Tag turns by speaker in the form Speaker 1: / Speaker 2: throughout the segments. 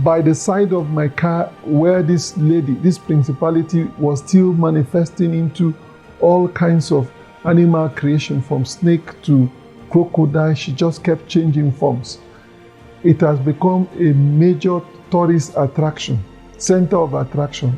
Speaker 1: by the side of my car where this lady, this principality, was still manifesting into all kinds of animal creation, from snake to crocodile. She just kept changing forms. It has become a major tourist attraction, center of attraction.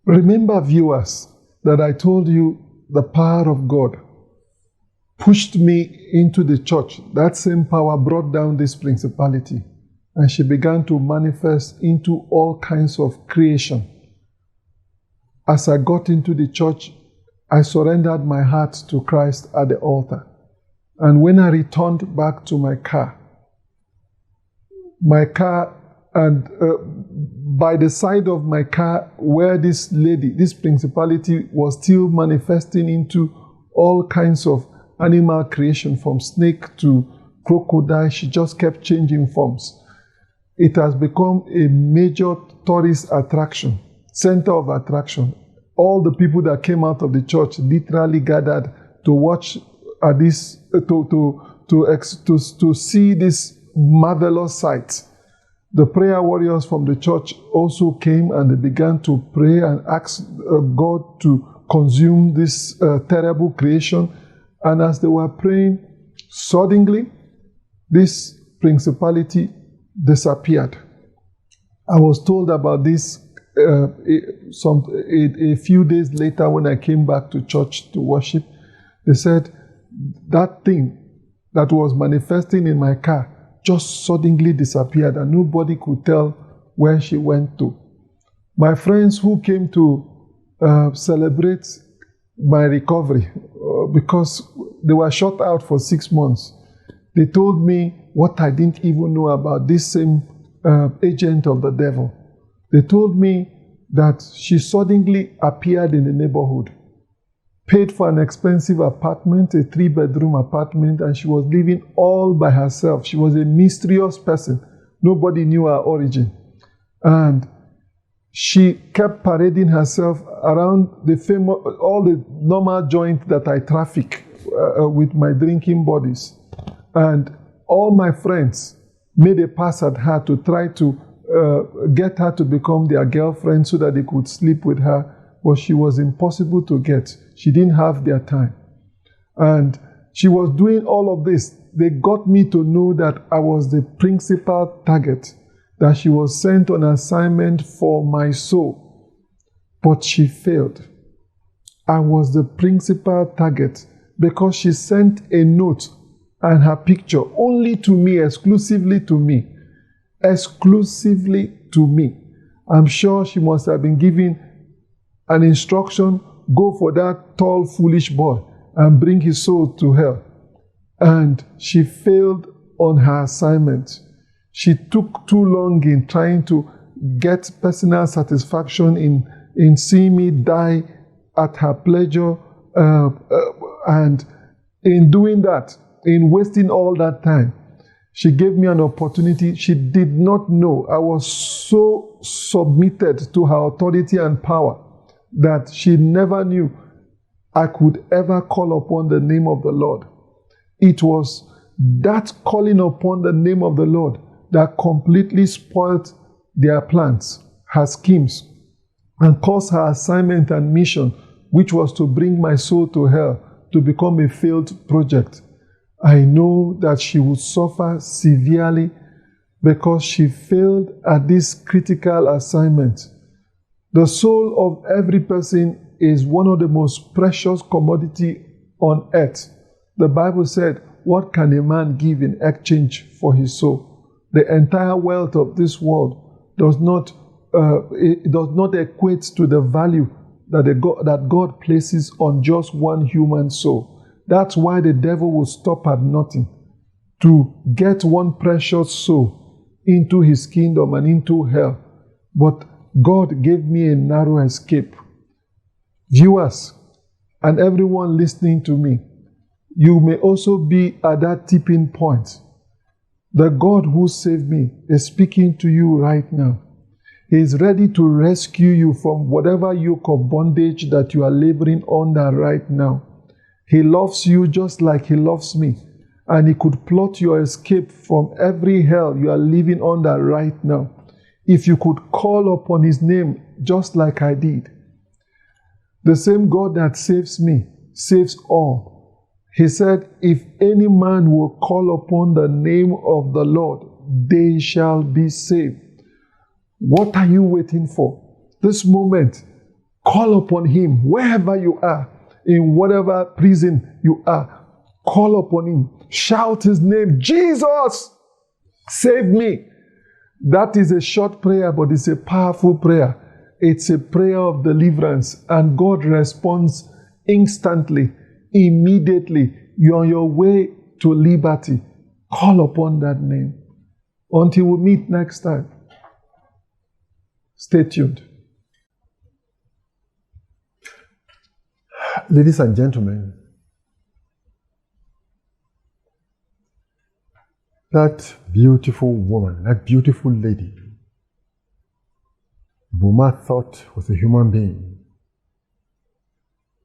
Speaker 1: Remember, viewers, that I told you the power of God pushed me into the church. That same power brought down this principality, and she began to manifest into all kinds of creation. As I got into the church, I surrendered my heart to Christ at the altar. And when I returned back to my car, and by the side of my car where this lady, this principality, was still manifesting into all kinds of animal creation, from snake to crocodile. She just kept changing forms. It has become a major tourist attraction, center of attraction. All the people that came out of the church literally gathered to watch this, to see this marvelous sight. The prayer warriors from the church also came, and they began to pray and ask God to consume this terrible creation. And as they were praying, suddenly this principality disappeared. I was told about this a few days later when I came back to church to worship. They said that thing that was manifesting in my car just suddenly disappeared, and nobody could tell where she went to. My friends who came to celebrate my recovery, because they were shut out for 6 months, they told me what I didn't even know about this same agent of the devil. They told me that she suddenly appeared in the neighborhood, paid for an expensive apartment, a 3-bedroom apartment, and she was living all by herself. She was a mysterious person. Nobody knew her origin. And she kept parading herself around all the normal joints that I traffic with my drinking buddies. And all my friends made a pass at her to try to get her to become their girlfriend so that they could sleep with her. But she was impossible to get. She didn't have their time. And she was doing all of this. They got me to know that I was the principal target, that she was sent on assignment for my soul. But she failed. I was the principal target because she sent a note and her picture only to me, exclusively to me. Exclusively to me. I'm sure she must have been given an instruction: go for that tall, foolish boy and bring his soul to hell. And she failed on her assignment. She took too long in trying to get personal satisfaction in seeing me die at her pleasure. And in doing that, in wasting all that time, she gave me an opportunity. She did not know I was so submitted to her authority and power that she never knew I could ever call upon the name of the Lord. It was that calling upon the name of the Lord that completely spoiled their plans, her schemes, and caused her assignment and mission, which was to bring my soul to hell, to become a failed project. I know that she would suffer severely because she failed at this critical assignment. The soul of every person is one of the most precious commodity on earth. The Bible said, what can a man give in exchange for his soul? The entire wealth of this world does not equate to the value that God places on just one human soul. That's why the devil will stop at nothing to get one precious soul into his kingdom and into hell. But God gave me a narrow escape. Viewers and everyone listening to me, you may also be at that tipping point. The God who saved me is speaking to you right now. He is ready to rescue you from whatever yoke of bondage that you are laboring under right now. He loves you just like He loves me. And He could plot your escape from every hell you are living under right now. If you could call upon His name just like I did. The same God that saves me saves all. He said, if any man will call upon the name of the Lord, they shall be saved. What are you waiting for? This moment, call upon Him wherever you are, in whatever prison you are. Call upon Him. Shout His name, Jesus, save me. That is a short prayer, but it's a powerful prayer. It's a prayer of deliverance, and God responds instantly, immediately. You're on your way to liberty. Call upon that name. Until we meet next time, stay tuned.
Speaker 2: Ladies and gentlemen, that beautiful woman, that beautiful lady, Boma thought was a human being,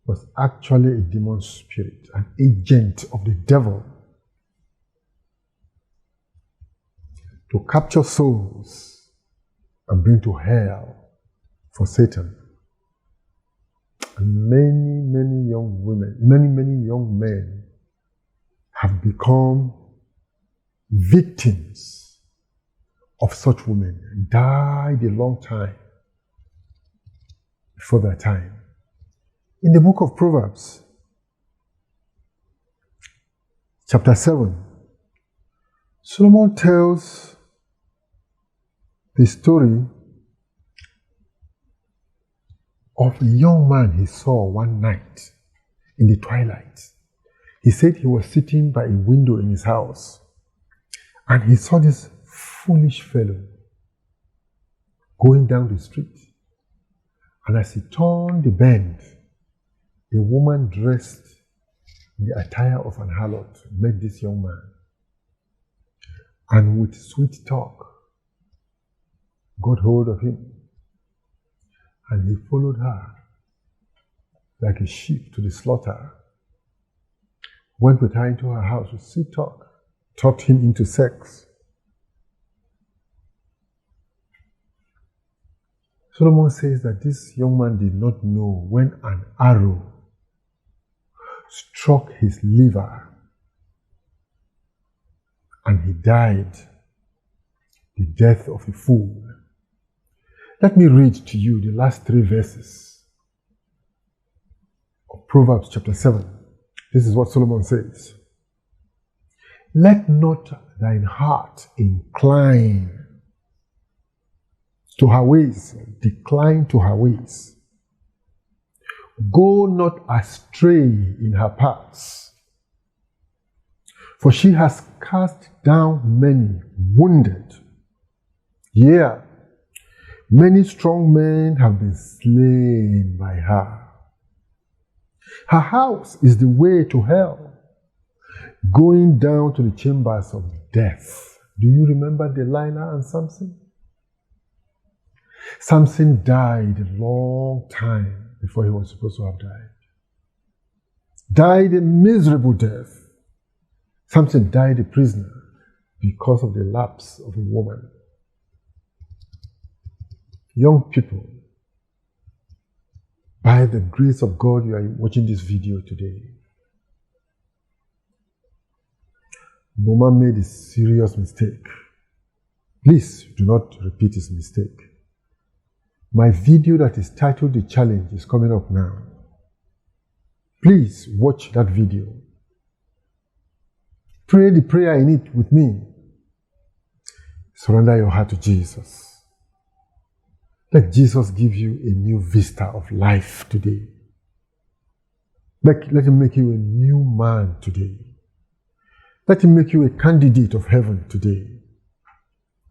Speaker 2: was actually a demon spirit, an agent of the devil, to capture souls and bring to hell for Satan. And many young women, many young men have become victims of such women and died a long time before their time. In the book of Proverbs, chapter 7, Solomon tells the story of a young man he saw one night in the twilight. He said he was sitting by a window in his house, and he saw this foolish fellow going down the street. And as he turned the bend, a woman dressed in the attire of an harlot met this young man. And with sweet talk, got hold of him. And he followed her like a sheep to the slaughter. Went with her into her house with sweet talk. Talked him into sex. Solomon says that this young man did not know when an arrow struck his liver and he died the death of a fool. Let me read to you the last 3 verses of Proverbs chapter 7. This is what Solomon says. Let not thine heart incline to her ways, decline to her ways. Go not astray in her paths, for she has cast down many, wounded. Yea, many strong men have been slain by her. Her house is the way to hell, going down to the chambers of death. Do you remember Delilah and Samson? Samson died a long time before he was supposed to have died. Died a miserable death. Samson died a prisoner because of the lapse of a woman. Young people, by the grace of God, you are watching this video today. Boma made a serious mistake. Please do not repeat his mistake. My video that is titled The Challenge is coming up now. Please watch that video. Pray the prayer in it with me. Surrender your heart to Jesus. Let Jesus give you a new vista of life today. Let Him make you a new man today. Let Him make you a candidate of heaven today.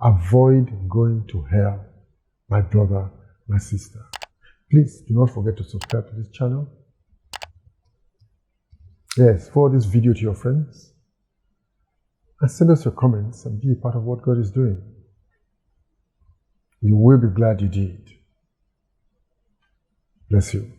Speaker 2: Avoid going to hell, my brother my sister. Please do not forget to subscribe to this channel. Yes, forward this video to your friends. And send us your comments and be a part of what God is doing. You will be glad you did. Bless you.